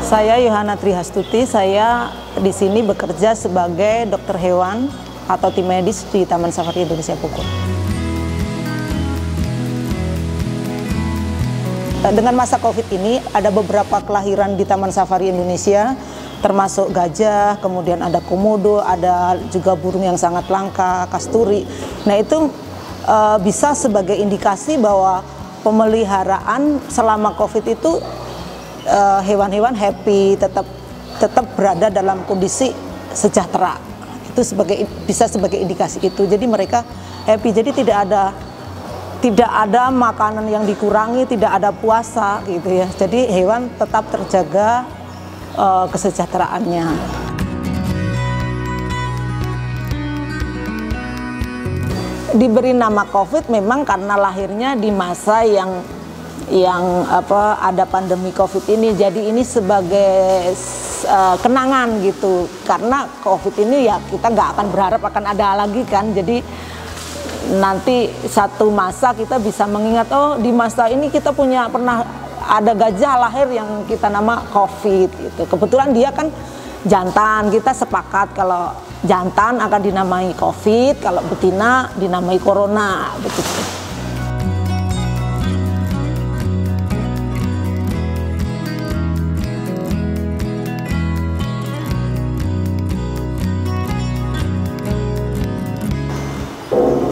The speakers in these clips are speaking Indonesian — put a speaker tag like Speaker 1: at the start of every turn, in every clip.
Speaker 1: Saya Yohana Trihastuti, saya di sini bekerja sebagai dokter hewan atau tim medis di Taman Safari Indonesia Bogor. Dengan masa COVID ini ada beberapa kelahiran di Taman Safari Indonesia, termasuk gajah, kemudian ada komodo, ada juga burung yang sangat langka, kasturi. Nah itu bisa sebagai indikasi bahwa pemeliharaan selama COVID itu hewan-hewan happy, tetap berada dalam kondisi sejahtera. Itu bisa sebagai indikasi itu. Jadi mereka happy. Jadi tidak ada makanan yang dikurangi, tidak ada puasa gitu ya. Jadi hewan tetap terjaga kesejahteraannya. Diberi nama COVID memang karena lahirnya di masa yang ada pandemi COVID ini, jadi ini sebagai kenangan gitu, karena COVID ini ya kita nggak akan berharap akan ada lagi kan, jadi nanti satu masa kita bisa mengingat, oh di masa ini kita pernah ada gajah lahir yang kita nama COVID gitu. Kebetulan dia kan jantan, kita sepakat kalau jantan akan dinamai COVID, kalau betina dinamai Corona begitu.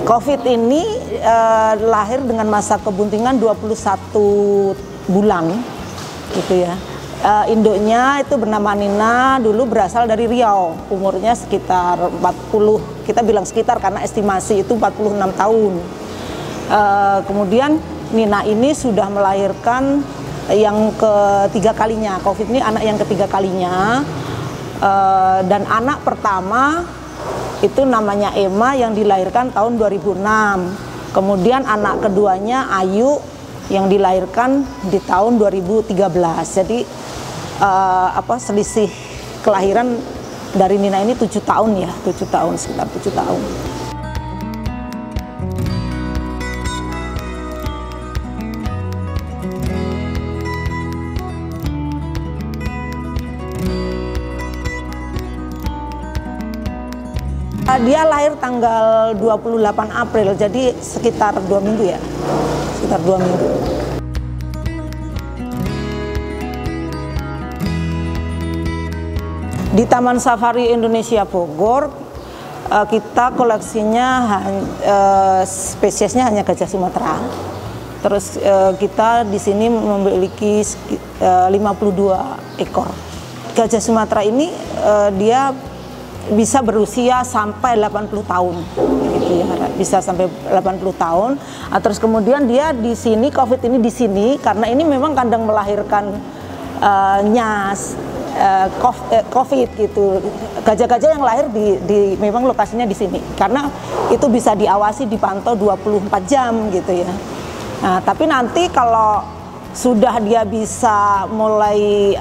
Speaker 1: COVID ini lahir dengan masa kebuntingan 21 bulan gitu ya. Induknya itu bernama Nina, dulu berasal dari Riau, umurnya sekitar 40, kita bilang sekitar karena estimasi itu 46 tahun. Kemudian Nina ini sudah melahirkan yang ketiga kalinya, COVID ini anak yang ketiga kalinya, dan anak pertama itu namanya Emma yang dilahirkan tahun 2006. Kemudian anak keduanya Ayu yang dilahirkan di tahun 2013. Jadi selisih kelahiran dari Nina ini 7 tahun ya, 7 tahun, sekitar 7 tahun. Dia lahir tanggal 28 April, jadi sekitar 2 minggu ya, sekitar 2 minggu. Di Taman Safari Indonesia Bogor, kita koleksinya spesiesnya hanya gajah Sumatera. Terus kita di sini memiliki 52 ekor. Gajah Sumatera ini dia bisa berusia sampai 80 tahun gitu ya, bisa sampai 80 tahun. Terus kemudian dia di sini, COVID ini di sini karena ini memang kandang melahirkan nyas COVID gitu. Gajah-gajah yang lahir memang lokasinya di sini karena itu bisa diawasi, dipantau 24 jam gitu ya. Nah, tapi nanti kalau sudah dia bisa mulai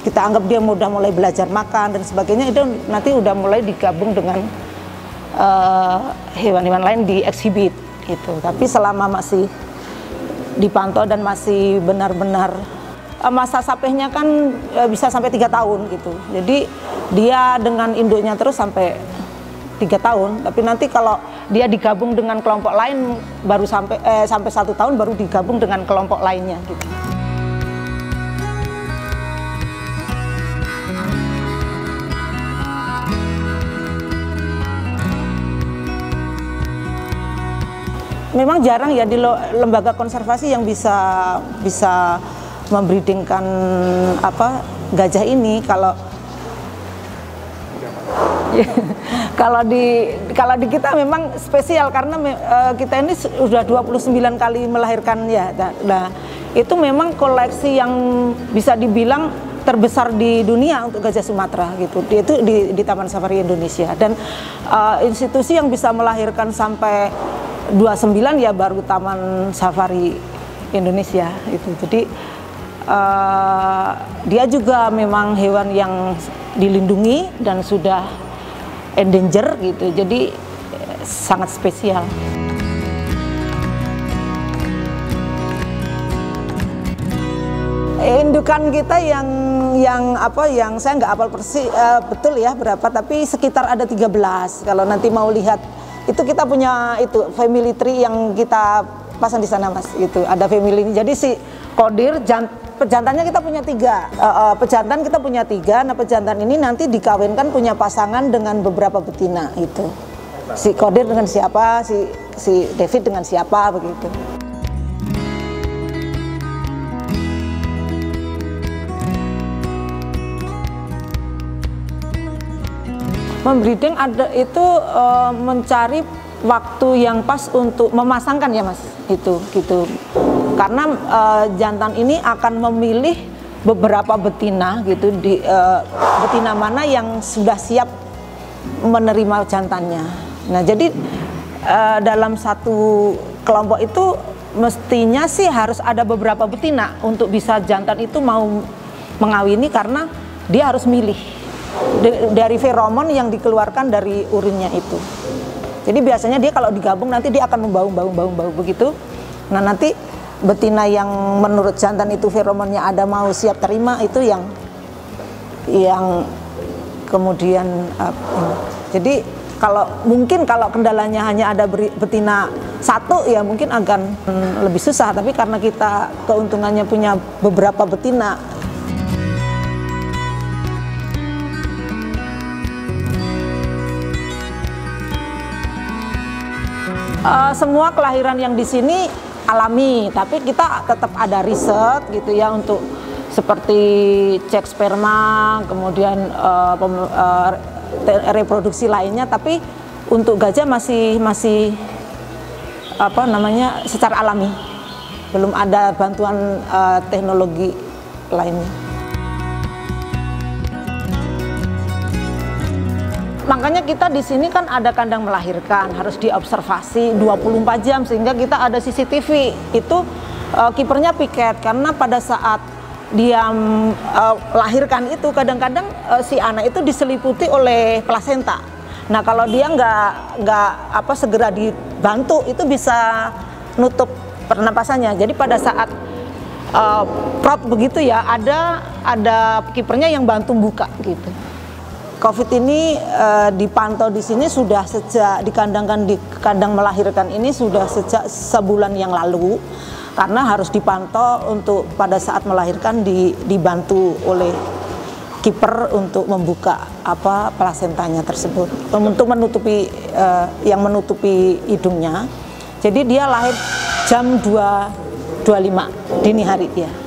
Speaker 1: kita anggap dia udah mulai belajar makan dan sebagainya, itu nanti udah mulai digabung dengan hewan-hewan lain di exhibit gitu. Tapi selama masih dipantau dan masih benar-benar masa sapehnya kan bisa sampai 3 tahun gitu. Jadi dia dengan induknya terus sampai 3 tahun. Tapi nanti kalau dia digabung dengan kelompok lain baru sampai 1 tahun baru digabung dengan kelompok lainnya gitu. Memang jarang ya di lembaga konservasi yang bisa membreedingkan gajah ini. Kalau di kita memang spesial karena kita ini sudah 29 kali melahirkan ya. Nah, itu memang koleksi yang bisa dibilang terbesar di dunia untuk gajah Sumatera gitu. Itu di Taman Safari Indonesia, dan institusi yang bisa melahirkan sampai 29 ya baru Taman Safari Indonesia itu. Jadi dia juga memang hewan yang dilindungi dan sudah endanger gitu. Jadi sangat spesial. Indukan kita yang saya nggak hafal persis betul ya berapa, tapi sekitar ada 13. Kalau nanti mau lihat itu kita punya itu family tree yang kita pasang di sana Mas, itu ada family. Jadi si kodir pejantannya kita punya 3, pejantan kita punya 3. Nah pejantan ini nanti dikawinkan punya pasangan dengan beberapa betina itu. Si kodir dengan siapa, si David dengan siapa begitu. Membreeding ada itu mencari waktu yang pas untuk memasangkan ya Mas, itu gitu. Karena jantan ini akan memilih beberapa betina gitu, betina mana yang sudah siap menerima jantannya. Nah jadi dalam satu kelompok itu mestinya sih harus ada beberapa betina untuk bisa jantan itu mau mengawini, karena dia harus milih dari feromon yang dikeluarkan dari urinnya itu. Jadi biasanya dia kalau digabung nanti dia akan membau begitu. Nah nanti betina yang menurut jantan itu feromonnya ada mau siap terima, itu yang kemudian jadi kalau kendalanya hanya ada betina 1 ya mungkin akan lebih susah, tapi karena kita keuntungannya punya beberapa betina. Semua kelahiran yang di sini alami, tapi kita tetap ada riset gitu ya untuk seperti cek sperma, kemudian reproduksi lainnya. Tapi untuk gajah masih secara alami, belum ada bantuan teknologi lainnya. Makanya kita di sini kan ada kandang melahirkan, harus diobservasi 24 jam sehingga kita ada CCTV. Itu kipernya piket, karena pada saat dia lahirkan itu kadang-kadang si anak itu diseliputi oleh plasenta. Nah kalau dia nggak segera dibantu, itu bisa nutup pernapasannya. Jadi pada saat prot begitu ya, ada kipernya yang bantu buka gitu. COVID ini dipantau di sini sudah sejak di kandang melahirkan ini sudah sejak sebulan yang lalu, karena harus dipantau untuk pada saat melahirkan dibantu oleh kiper untuk membuka plasentanya tersebut, untuk menutupi menutupi hidungnya. Jadi dia lahir jam 2.25 dini hari ya.